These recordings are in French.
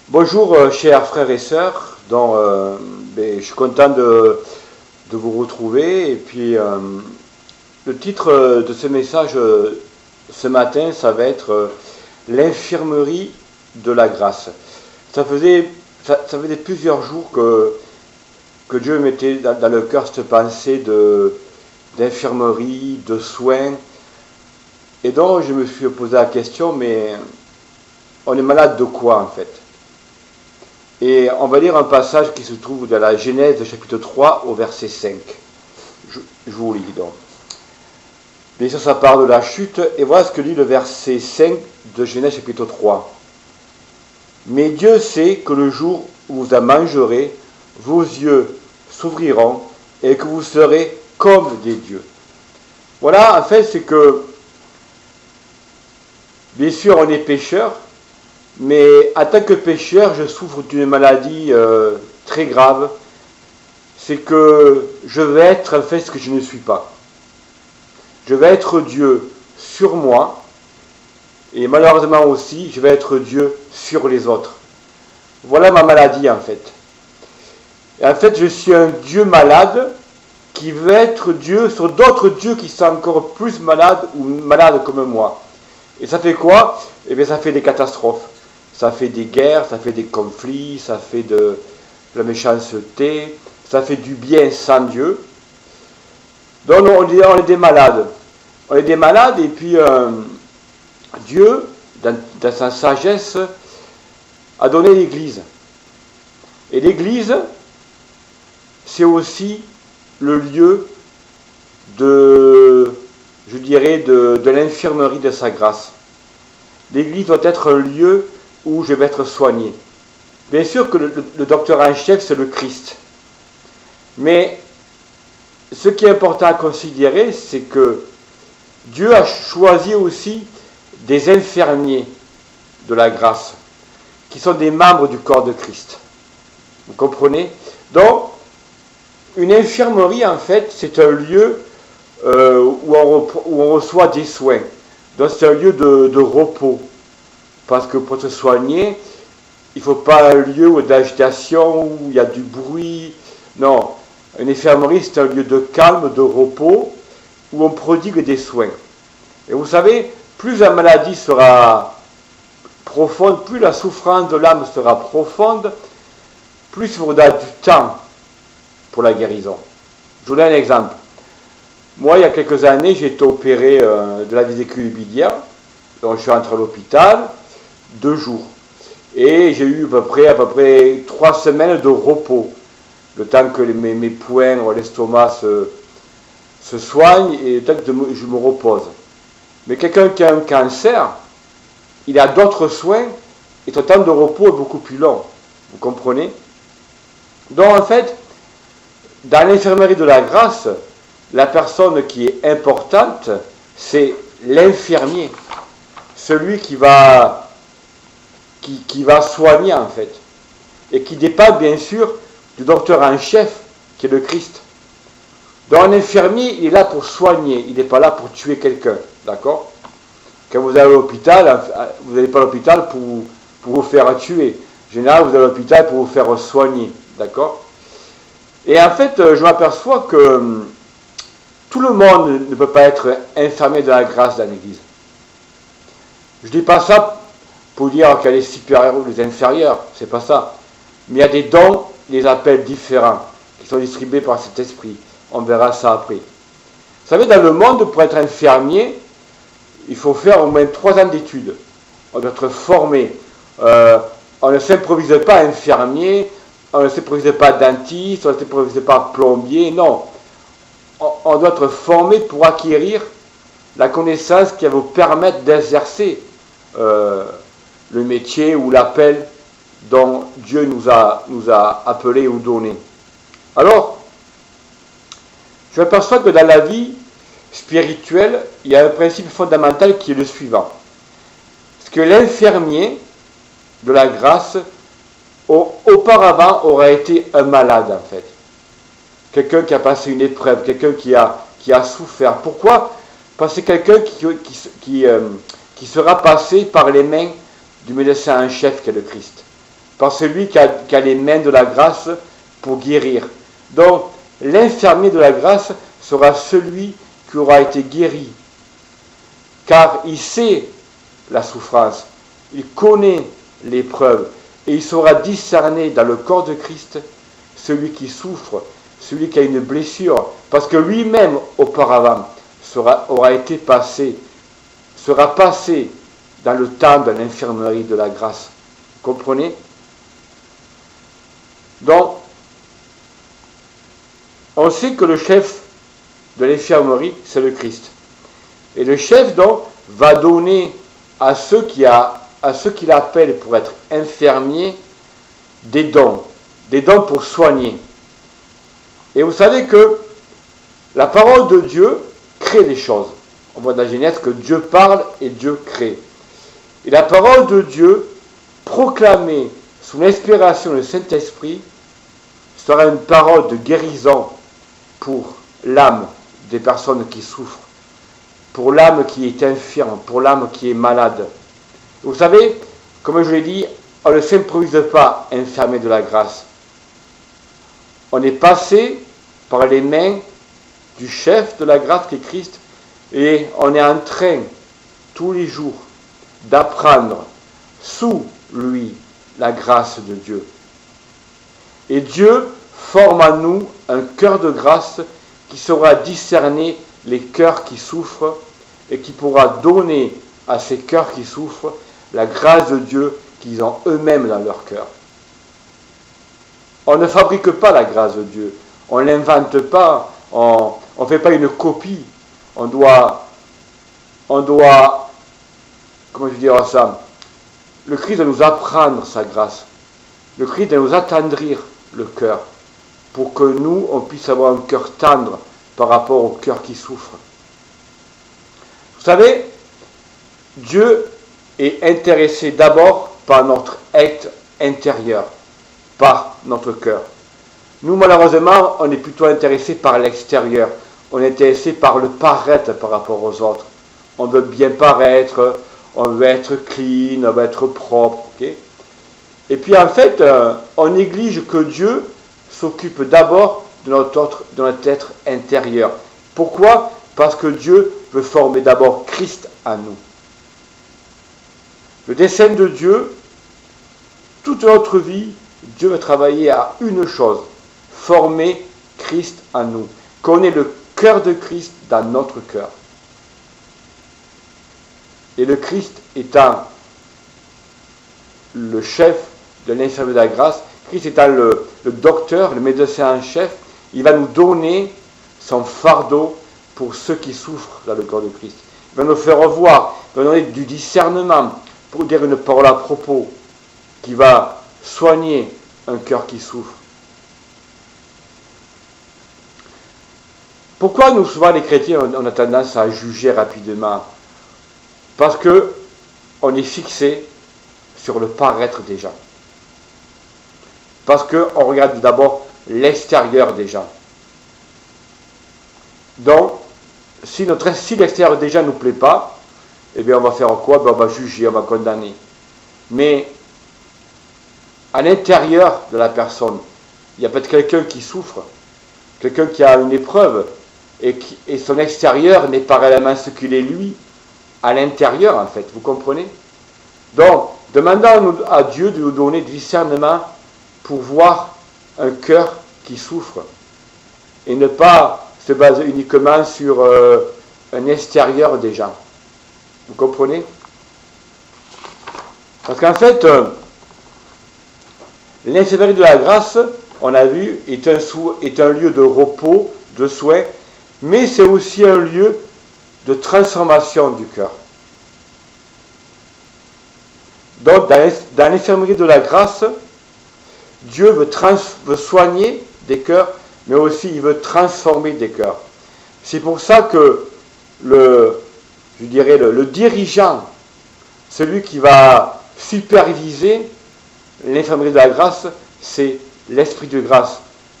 Bonjour chers frères et sœurs, je suis content de vous retrouver et puis le titre de ce message ce matin ça va être l'infirmerie de la grâce. Ça faisait plusieurs jours que Dieu mettait dans le cœur cette pensée d'infirmerie, de soins, et donc je me suis posé la question, mais on est malade de quoi en fait? Et on va lire un passage qui se trouve dans la Genèse chapitre 3 au verset 5. Je vous lis donc. Bien sûr, ça parle de la chute, et voilà ce que dit le verset 5 de Genèse chapitre 3. Mais Dieu sait que le jour où vous en mangerez, vos yeux s'ouvriront et que vous serez comme des dieux. Voilà, en fait, c'est que, bien sûr, on est pécheur, mais en tant que pécheur, je souffre d'une maladie très grave. C'est que je vais être en fait ce que je ne suis pas. Je vais être Dieu sur moi, et malheureusement aussi, je vais être Dieu sur les autres. Voilà ma maladie en fait. Et en fait, je suis un Dieu malade qui veut être Dieu sur d'autres dieux qui sont encore plus malades ou malades comme moi. Et ça fait quoi? Eh bien, ça fait des catastrophes. Ça fait des guerres, ça fait des conflits, ça fait de la méchanceté, ça fait du bien sans Dieu. Donc on est des malades. On est des malades et puis Dieu, dans sa sagesse, a donné l'Église. Et l'Église, c'est aussi le lieu de l'infirmerie de sa grâce. L'Église doit être un lieu où je vais être soigné. Bien sûr que le docteur en chef, c'est le Christ. Mais ce qui est important à considérer, c'est que Dieu a choisi aussi des infirmiers de la grâce, qui sont des membres du corps de Christ. Vous comprenez? Donc, une infirmerie, en fait, c'est un lieu où on reçoit des soins. Donc, c'est un lieu de repos. Parce que pour se soigner, il ne faut pas un lieu d'agitation, où il y a du bruit. Non, une infirmerie, c'est un lieu de calme, de repos, où on prodigue des soins. Et vous savez, plus la maladie sera profonde, plus la souffrance de l'âme sera profonde, plus il faudra du temps pour la guérison. Je vous donne un exemple. Moi, il y a quelques années, j'ai été opéré de la vésicule biliaire. Donc, je suis rentré à l'hôpital 2 jours. Et j'ai eu à peu près 3 semaines de repos. Le temps que mes poings, l'estomac se soignent et le temps que je me repose. Mais quelqu'un qui a un cancer, il a d'autres soins et son temps de repos est beaucoup plus long. Vous comprenez? Donc en fait, dans l'infirmerie de la grâce, la personne qui est importante, c'est l'infirmier. Celui qui va soigner en fait. Et qui dépend bien sûr du docteur en chef, qui est le Christ. Donc un infirmier, il est là pour soigner, il n'est pas là pour tuer quelqu'un. D'accord? Quand vous allez à l'hôpital, vous n'allez pas à l'hôpital pour vous faire tuer. En général, vous allez à l'hôpital pour vous faire soigner. D'accord? Et en fait, je m'aperçois que tout le monde ne peut pas être infirmier de la grâce dans l'Église. Je ne dis pas ça pour dire qu'elle est supérieure ou les inférieure, c'est pas ça. Mais il y a des dons, des appels différents qui sont distribués par cet esprit. On verra ça après. Vous savez, dans le monde, pour être infirmier, il faut faire au moins 3 ans d'études. On doit être formé. On ne s'improvise pas infirmier, on ne s'improvise pas dentiste, on ne s'improvise pas plombier, non. On doit être formé pour acquérir la connaissance qui va vous permettre d'exercer le métier ou l'appel dont Dieu nous a appelés ou donnés. Alors, je m'aperçois que dans la vie spirituelle, il y a un principe fondamental qui est le suivant. Parce que l'infirmier de la grâce, auparavant, aurait été un malade en fait. Quelqu'un qui a passé une épreuve, quelqu'un qui a souffert. Pourquoi? Parce que c'est quelqu'un qui sera passé par les mains du médecin en chef qui est le Christ. Par celui qui a les mains de la grâce pour guérir. Donc, l'infirmier de la grâce sera celui qui aura été guéri. Car il sait la souffrance, il connaît l'épreuve, et il saura discerner dans le corps de Christ celui qui souffre, celui qui a une blessure, parce que lui-même, auparavant, sera passé dans le temps de l'infirmerie de la grâce. Vous comprenez? Donc, on sait que le chef de l'infirmerie, c'est le Christ. Et le chef, donc, va donner à ceux qu'il appelle pour être infirmiers des dons pour soigner. Et vous savez que la parole de Dieu crée des choses. On voit dans la Genèse que Dieu parle et Dieu crée. Et la parole de Dieu, proclamée sous l'inspiration du Saint-Esprit, sera une parole de guérison pour l'âme des personnes qui souffrent, pour l'âme qui est infirme, pour l'âme qui est malade. Vous savez, comme je l'ai dit, on ne s'improvise pas infirmier de la grâce. On est passé par les mains du chef de la grâce qui est Christ, et on est en train, tous les jours, d'apprendre sous lui la grâce de Dieu. Et Dieu forme en nous un cœur de grâce qui saura discerner les cœurs qui souffrent et qui pourra donner à ces cœurs qui souffrent la grâce de Dieu qu'ils ont eux-mêmes dans leur cœur. On ne fabrique pas la grâce de Dieu, on ne l'invente pas, on ne fait pas une copie, on doit, comment je dirais ça, le Christ doit nous apprendre sa grâce, le Christ doit nous attendrir le cœur, pour que nous, on puisse avoir un cœur tendre par rapport au cœur qui souffre. Vous savez, Dieu est intéressé d'abord par notre être intérieur, par notre cœur. Nous, malheureusement, on est plutôt intéressé par l'extérieur. On est intéressé par le paraître par rapport aux autres. On veut bien paraître, on veut être clean, on veut être propre. Okay? Et puis en fait, on néglige que Dieu s'occupe d'abord de notre être intérieur. Pourquoi? Parce que Dieu veut former d'abord Christ en nous. Le dessein de Dieu, toute notre vie, Dieu veut travailler à une chose, former Christ en nous, qu'on ait le cœur de Christ dans notre cœur. Et le Christ étant le chef de l'infirmier de la grâce, Christ étant le docteur, le médecin en chef, il va nous donner son fardeau pour ceux qui souffrent dans le corps de Christ. Il va nous faire revoir, il va nous donner du discernement pour dire une parole à propos qui va soigner un cœur qui souffre. Pourquoi nous, souvent les chrétiens, on a tendance à juger rapidement? Parce que on est fixé sur le paraître des gens. Parce qu'on regarde d'abord l'extérieur des gens. Donc, si l'extérieur des gens ne nous plaît pas, eh bien on va faire quoi? On va juger, on va condamner. Mais à l'intérieur de la personne, il y a peut-être quelqu'un qui souffre, quelqu'un qui a une épreuve, et son extérieur n'est pas réellement ce qu'il est lui, à l'intérieur en fait, vous comprenez? Donc, demandons à Dieu de nous donner du discernement pour voir un cœur qui souffre, et ne pas se baser uniquement sur un extérieur des gens. Vous comprenez? Parce qu'en fait, l'infirmerie de la grâce, on a vu, est un lieu de repos, de soins, mais c'est aussi un lieu de transformation du cœur. Donc, dans l'infirmerie de la grâce, Dieu veut soigner des cœurs, mais aussi il veut transformer des cœurs. C'est pour ça que le dirigeant, celui qui va superviser l'infirmerie de la grâce, c'est l'Esprit de grâce,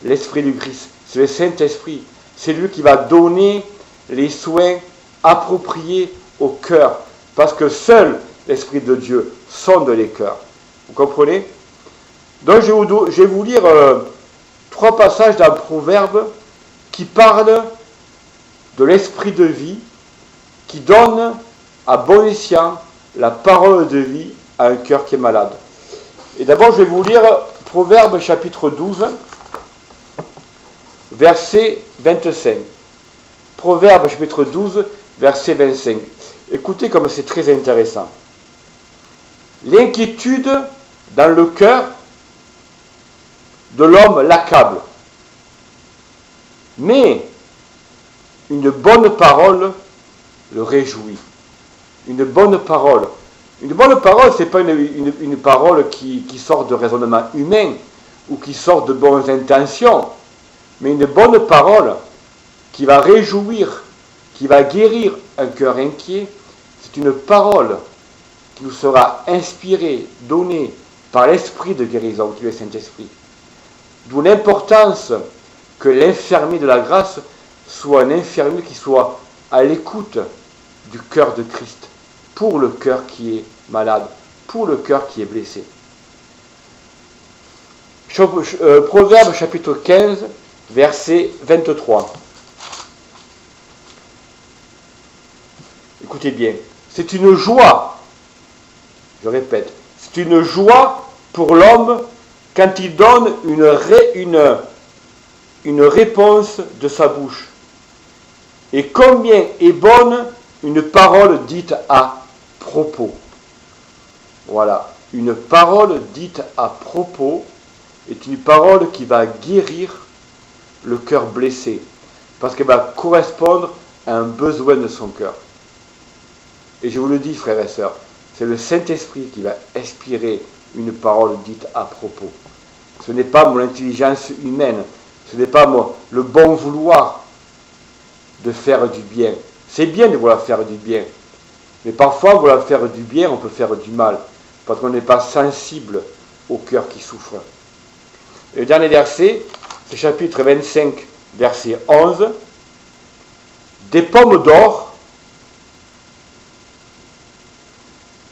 l'Esprit du Christ, c'est le Saint-Esprit. C'est lui qui va donner les soins approprié au cœur, parce que seul l'Esprit de Dieu sonde les cœurs. Vous comprenez? Donc je vais vous lire 3 passages d'un proverbe qui parlent de l'esprit de vie, qui donne à bon escient la parole de vie à un cœur qui est malade. Et d'abord, je vais vous lire Proverbe chapitre 12, verset 25. Proverbe chapitre 12, verset 25. Écoutez comme c'est très intéressant. L'inquiétude dans le cœur de l'homme l'accable, mais une bonne parole le réjouit. Une bonne parole. Une bonne parole, ce n'est pas une parole qui sort de raisonnement humain ou qui sort de bonnes intentions, mais une bonne parole qui va réjouir, qui va guérir un cœur inquiet. C'est une parole qui nous sera inspirée, donnée par l'esprit de guérison, qui est le Saint-Esprit. D'où l'importance que l'infirmier de la grâce soit un infirmier qui soit à l'écoute du cœur de Christ, pour le cœur qui est malade, pour le cœur qui est blessé. Proverbe chapitre 15, verset 23. Écoutez bien, c'est une joie, je répète, c'est une joie pour l'homme quand il donne une réponse de sa bouche. Et combien est bonne une parole dite à propos. Voilà, une parole dite à propos est une parole qui va guérir le cœur blessé, parce qu'elle va correspondre à un besoin de son cœur. Et je vous le dis, frères et sœurs, c'est le Saint-Esprit qui va inspirer une parole dite à propos. Ce n'est pas mon intelligence humaine, ce n'est pas le bon vouloir de faire du bien. C'est bien de vouloir faire du bien, mais parfois, vouloir faire du bien, on peut faire du mal, parce qu'on n'est pas sensible au cœur qui souffre. Et le dernier verset, c'est chapitre 25, verset 11. Des pommes d'or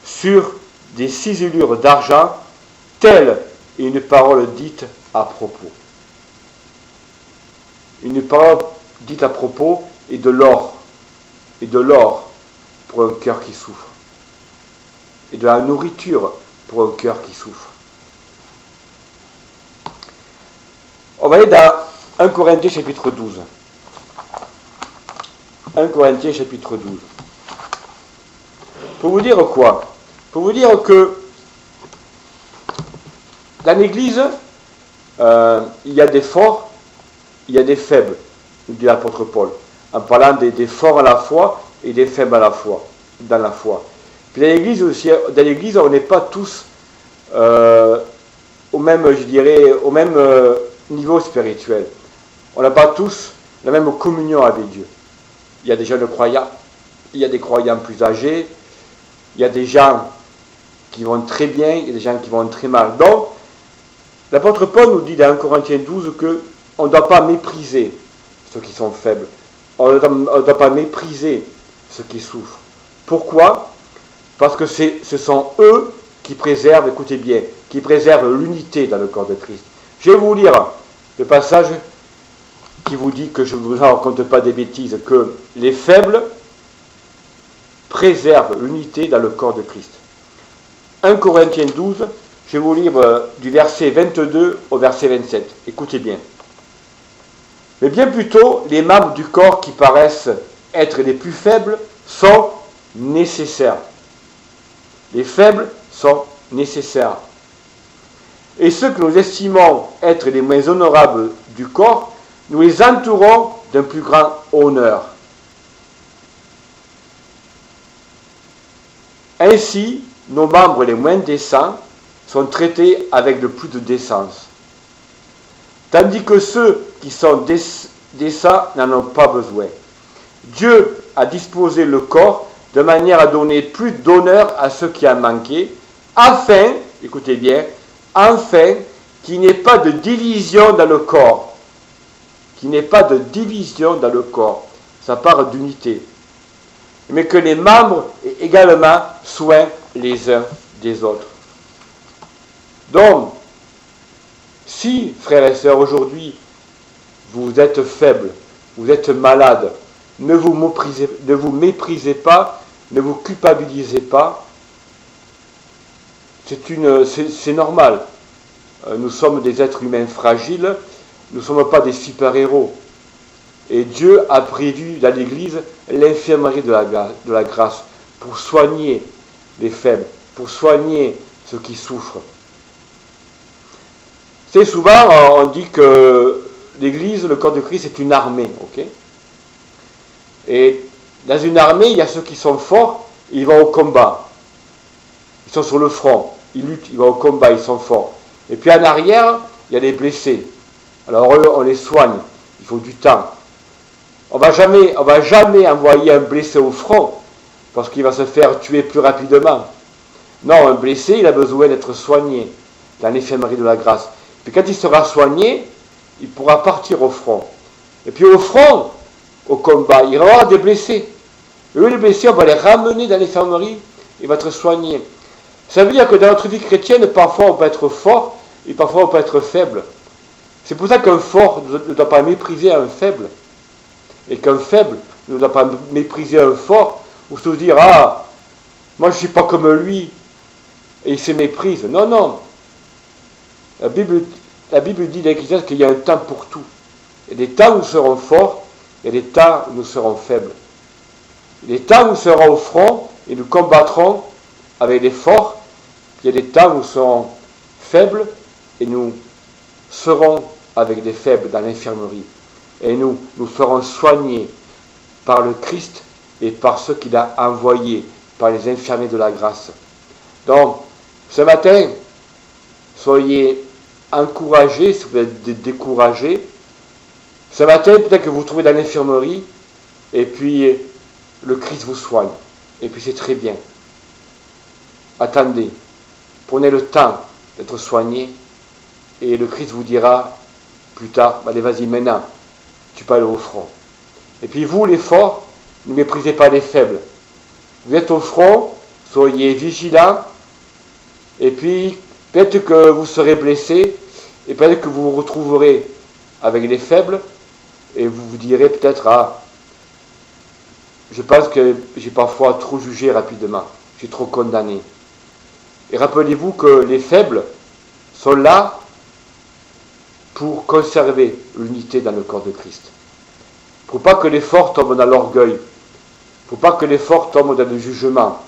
sur des ciselures d'argent, telle est une parole dite à propos. Une parole dite à propos est de l'or. Et de l'or pour un cœur qui souffre. Et de la nourriture pour un cœur qui souffre. On va aller dans 1 Corinthiens chapitre 12. 1 Corinthiens chapitre 12. Pour vous dire quoi? Pour vous dire que dans l'Église, il y a des forts, il y a des faibles, dit l'apôtre Paul, en parlant des forts à la foi et des faibles à la foi, dans la foi. Puis dans l'Église aussi, dans l'Église, on n'est pas tous au même, je dirais, au même niveau spirituel. On n'a pas tous la même communion avec Dieu. Il y a des jeunes croyants, il y a des croyants plus âgés, il y a des gens qui vont très bien, il y a des gens qui vont très mal. Donc, l'apôtre Paul nous dit dans 1 Corinthiens 12 qu'on ne doit pas mépriser ceux qui sont faibles. On ne doit pas mépriser ceux qui souffrent. Pourquoi? Parce que ce sont eux qui préservent, écoutez bien, qui préservent l'unité dans le corps de Christ. Je vais vous lire le passage qui vous dit que je ne vous raconte pas des bêtises, que les faibles préservent l'unité dans le corps de Christ. 1 Corinthiens 12, je vais vous lire du verset 22 au verset 27. Écoutez bien. Mais bien plutôt, les membres du corps qui paraissent être les plus faibles sont nécessaires. Les faibles sont nécessaires. Et ceux que nous estimons être les moins honorables du corps, nous les entourons d'un plus grand honneur. Ainsi, nos membres les moins décents sont traités avec le plus de décence. Tandis que ceux qui sont décents n'en ont pas besoin. Dieu a disposé le corps de manière à donner plus d'honneur à ceux qui en manquaient, afin, écoutez bien, afin qu'il n'y ait pas de division dans le corps. Qu'il n'y ait pas de division dans le corps. Ça part d'unité. mais que les membres aient également soin les uns des autres. Donc, si, frères et sœurs, aujourd'hui, vous êtes faibles, vous êtes malades, ne vous méprisez pas, ne vous culpabilisez pas, c'est normal. Nous sommes des êtres humains fragiles, nous ne sommes pas des super-héros. Et Dieu a prévu dans l'Église l'infirmerie de la grâce pour soigner les faibles, pour soigner ceux qui souffrent. C'est souvent, on dit que l'Église, le corps de Christ, est une armée. Okay? Et dans une armée, il y a ceux qui sont forts, ils vont au combat. Ils sont sur le front, ils luttent, ils vont au combat, ils sont forts. Et puis en arrière, il y a les blessés. Alors eux, on les soigne, il faut du temps. On va jamais envoyer un blessé au front, parce qu'il va se faire tuer plus rapidement. Non, un blessé, il a besoin d'être soigné dans l'infirmerie de la grâce. Puis quand il sera soigné, il pourra partir au front. Et puis au front, au combat, il y aura des blessés. Et eux, les blessés, on va les ramener dans l'infirmerie, ils vont être soignés. Ça veut dire que dans notre vie chrétienne, parfois on peut être fort, et parfois on peut être faible. C'est pour ça qu'un fort ne doit pas mépriser un faible. Et qu'un faible ne doit pas mépriser un fort, ou se dire, ah, moi je ne suis pas comme lui, et il se méprise. Non, non. La Bible dit dans l'Ecclésiaste qu'il y a un temps pour tout. Il y a des temps où nous serons forts, il y a des temps où nous serons faibles. Il y a des temps où nous serons au front, et nous combattrons avec les forts. Il y a des temps où nous serons faibles, et nous serons avec des faibles dans l'infirmerie. Et nous serons soignés par le Christ et par ceux qu'il a envoyés, par les infirmiers de la grâce. Donc, ce matin, soyez encouragés si vous êtes découragés. Ce matin, peut-être que vous vous trouvez dans l'infirmerie, et puis le Christ vous soigne. Et puis c'est très bien. Attendez, prenez le temps d'être soigné, et le Christ vous dira plus tard, allez vas-y maintenant, tu peux aller au front. Et puis vous, les forts, ne méprisez pas les faibles. Vous êtes au front, soyez vigilants, et puis peut-être que vous serez blessés, et peut-être que vous vous retrouverez avec les faibles, et vous vous direz peut-être, ah, je pense que j'ai parfois trop jugé rapidement, j'ai trop condamné. Et rappelez-vous que les faibles sont là pour conserver l'unité dans le corps de Christ. Il ne faut pas que les forts tombent dans l'orgueil. Il ne faut pas que les forts tombent dans le jugement.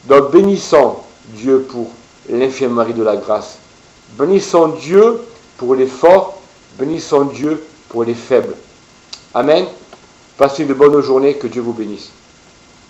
Donc bénissons Dieu pour l'infirmerie de la grâce. Bénissons Dieu pour les forts. Bénissons Dieu pour les faibles. Amen. Passez une bonne journée. Que Dieu vous bénisse.